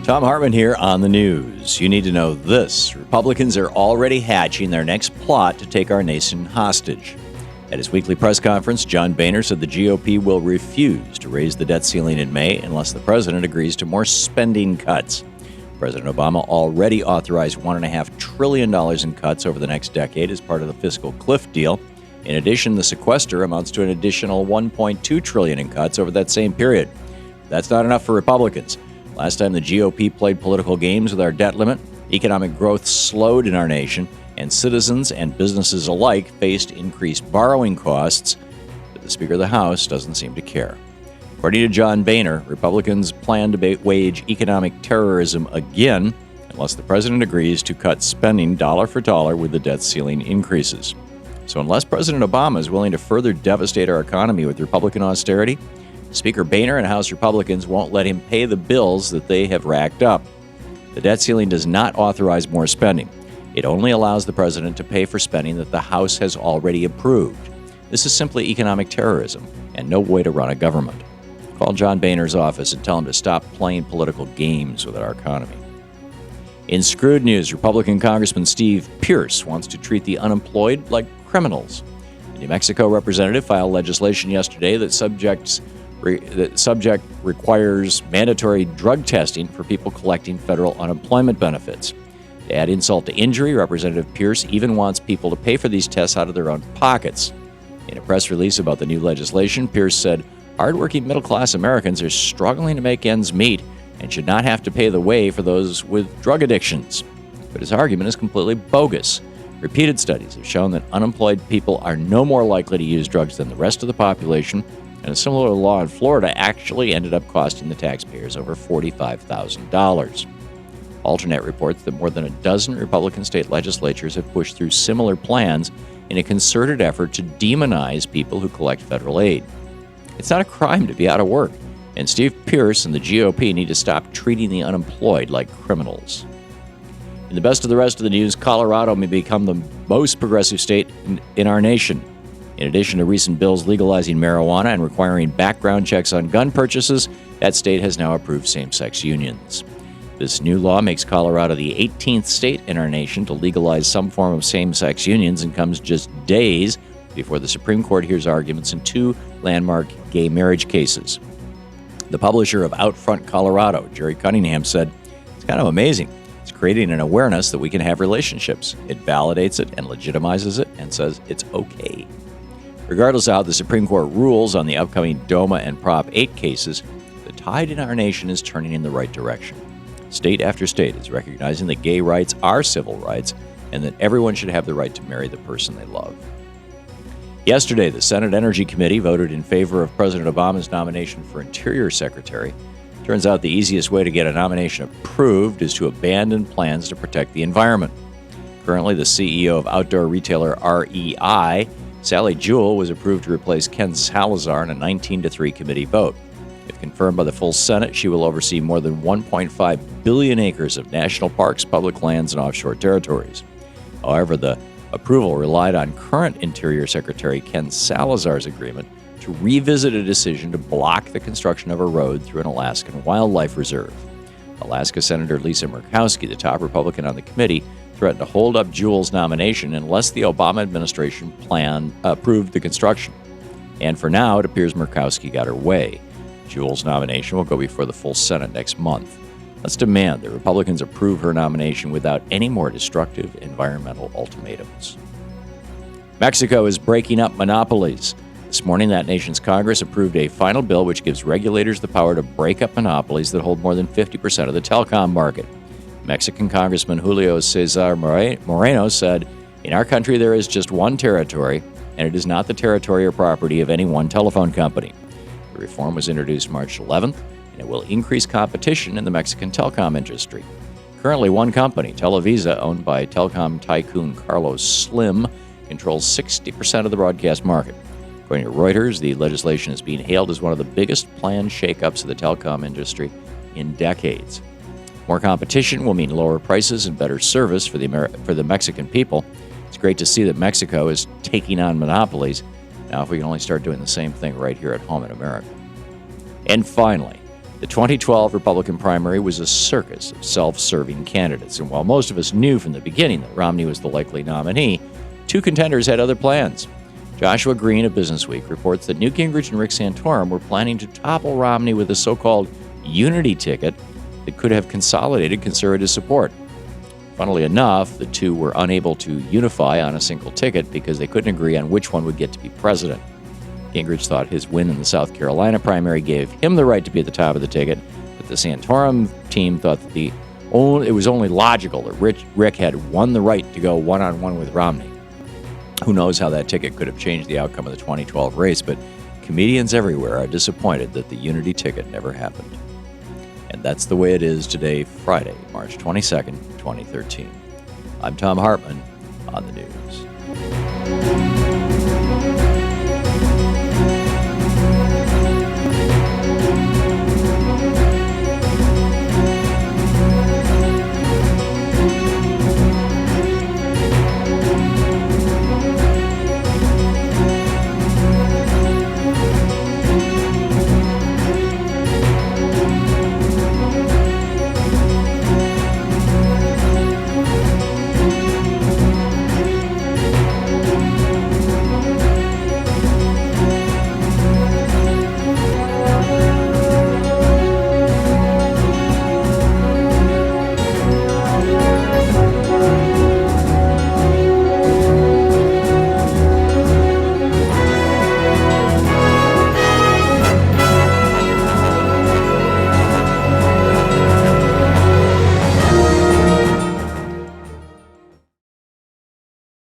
Thom Hartmann here on the news. You need to know this. Republicans are already hatching their next plot to take our nation hostage. At his weekly press conference, John Boehner said the GOP will refuse to raise the debt ceiling in May unless the president agrees to more spending cuts. President Obama already authorized $1.5 trillion in cuts over the next decade as part of the fiscal cliff deal. In addition, the sequester amounts to an additional $1.2 trillion in cuts over that same period. That's not enough for Republicans. Last time the GOP played political games with our debt limit, economic growth slowed in our nation, and citizens and businesses alike faced increased borrowing costs, but the Speaker of the House doesn't seem to care. According to John Boehner, Republicans plan to wage economic terrorism again unless the president agrees to cut spending dollar for dollar with the debt ceiling increases. So unless President Obama is willing to further devastate our economy with Republican austerity, Speaker Boehner and House Republicans won't let him pay the bills that they have racked up. The debt ceiling does not authorize more spending. It only allows the president to pay for spending that the House has already approved. This is simply economic terrorism and no way to run a government. Call John Boehner's office and tell him to stop playing political games with our economy. In screwed news, Republican Congressman Steve Pearce wants to treat the unemployed like criminals. The New Mexico representative filed legislation yesterday that requires mandatory drug testing for people collecting federal unemployment benefits. To add insult to injury, Representative Pearce even wants people to pay for these tests out of their own pockets. In a press release about the new legislation, Pearce said, "Hardworking middle-class Americans are struggling to make ends meet and should not have to pay the way for those with drug addictions." But his argument is completely bogus. Repeated studies have shown that unemployed people are no more likely to use drugs than the rest of the population, and a similar law in Florida actually ended up costing the taxpayers over $45,000. Alternate reports that more than a dozen Republican state legislatures have pushed through similar plans in a concerted effort to demonize people who collect federal aid. It's not a crime to be out of work, and Steve Pearce and the GOP need to stop treating the unemployed like criminals. In the best of the rest of the news, Colorado may become the most progressive state in our nation. In addition to recent bills legalizing marijuana and requiring background checks on gun purchases, that state has now approved same-sex unions. This new law makes Colorado the 18th state in our nation to legalize some form of same-sex unions and comes just days before the Supreme Court hears arguments in two landmark gay marriage cases. The publisher of Outfront Colorado, Jerry Cunningham, said, "It's kind of amazing. It's creating an awareness that we can have relationships. It validates it and legitimizes it and says it's okay." Regardless of how the Supreme Court rules on the upcoming DOMA and Prop 8 cases, the tide in our nation is turning in the right direction. State after state is recognizing that gay rights are civil rights and that everyone should have the right to marry the person they love. Yesterday, the Senate Energy Committee voted in favor of President Obama's nomination for Interior Secretary. Turns out the easiest way to get a nomination approved is to abandon plans to protect the environment. Currently, the CEO of outdoor retailer REI, Sally Jewell, was approved to replace Ken Salazar in a 19-3 committee vote. If confirmed by the full Senate, she will oversee more than 1.5 billion acres of national parks, public lands, and offshore territories. However, the approval relied on current Interior Secretary Ken Salazar's agreement to revisit a decision to block the construction of a road through an Alaskan wildlife reserve. Alaska Senator Lisa Murkowski, the top Republican on the committee, threatened to hold up Jewell's nomination unless the Obama administration approved the construction. And for now, it appears Murkowski got her way. Jewell's nomination will go before the full Senate next month. Let's demand that Republicans approve her nomination without any more destructive environmental ultimatums. Mexico is breaking up monopolies. This morning, that nation's Congress approved a final bill which gives regulators the power to break up monopolies that hold more than 50% of the telecom market. Mexican Congressman Julio Cesar Moreno said, "In our country, there is just one territory, and it is not the territory or property of any one telephone company." The reform was introduced March 11th, and it will increase competition in the Mexican telecom industry. Currently, one company, Televisa, owned by telecom tycoon Carlos Slim, controls 60% of the broadcast market. According to Reuters, the legislation is being hailed as one of the biggest planned shakeups of the telecom industry in decades. More competition will mean lower prices and better service for the Mexican people. It's great to see that Mexico is taking on monopolies. Now, if we can only start doing the same thing right here at home in America. And finally, the 2012 Republican primary was a circus of self-serving candidates. And while most of us knew from the beginning that Romney was the likely nominee, two contenders had other plans. Joshua Green of Businessweek reports that Newt Gingrich and Rick Santorum were planning to topple Romney with a so-called unity ticket that could have consolidated conservative support. Funnily enough, the two were unable to unify on a single ticket because they couldn't agree on which one would get to be president. Gingrich thought his win in the South Carolina primary gave him the right to be at the top of the ticket, but the Santorum team thought that it was only logical that Rick had won the right to go one-on-one with Romney. Who knows how that ticket could have changed the outcome of the 2012 race, but comedians everywhere are disappointed that the unity ticket never happened. And that's the way it is today, Friday, March 22nd, 2013. I'm Thom Hartmann on the news.